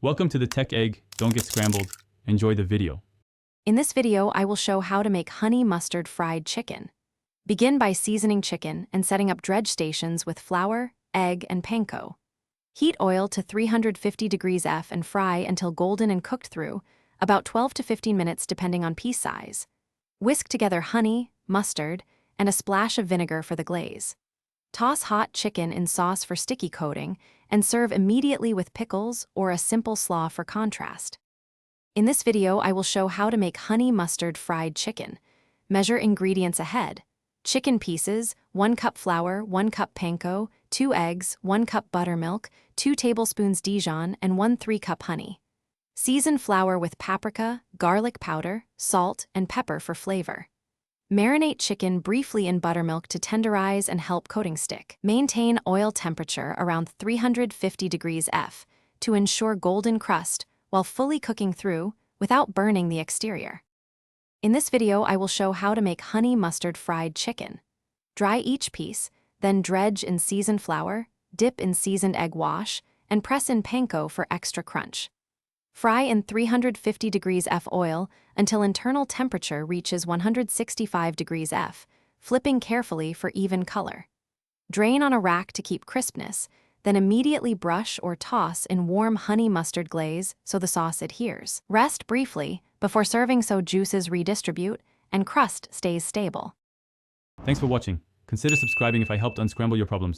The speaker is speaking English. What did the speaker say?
Welcome to the Tech Egg. Don't get scrambled. Enjoy the video. In this video, I will show how to make honey mustard fried chicken. Begin by seasoning chicken and setting up dredge stations with flour, egg, and panko. Heat oil to 350 degrees F and fry until golden and cooked through, about 12 to 15 minutes depending on piece size. Whisk together honey, mustard, and a splash of vinegar for the glaze. Toss hot chicken in sauce for sticky coating and serve immediately with pickles or a simple slaw for contrast. In this video, I will show how to make honey mustard fried chicken. Measure ingredients ahead. Chicken pieces, 1 cup flour, 1 cup panko, 2 eggs, 1 cup buttermilk, 2 tablespoons Dijon, and 1 3-cup honey. Season flour with paprika, garlic powder, salt, and pepper for flavor. Marinate chicken briefly in buttermilk to tenderize and help coating stick. Maintain oil temperature around 350 degrees F to ensure golden crust while fully cooking through without burning the exterior. In this video, I will show how to make honey mustard fried chicken. Dry each piece, then dredge in seasoned flour, dip in seasoned egg wash, and press in panko for extra crunch. Fry in 350 degrees F oil until internal temperature reaches 165 degrees F, flipping carefully for even color. Drain on a rack to keep crispness, then immediately brush or toss in warm honey mustard glaze so the sauce adheres. Rest briefly before serving so juices redistribute and crust stays stable. Thanks for watching. Consider subscribing if I helped unscramble your problems.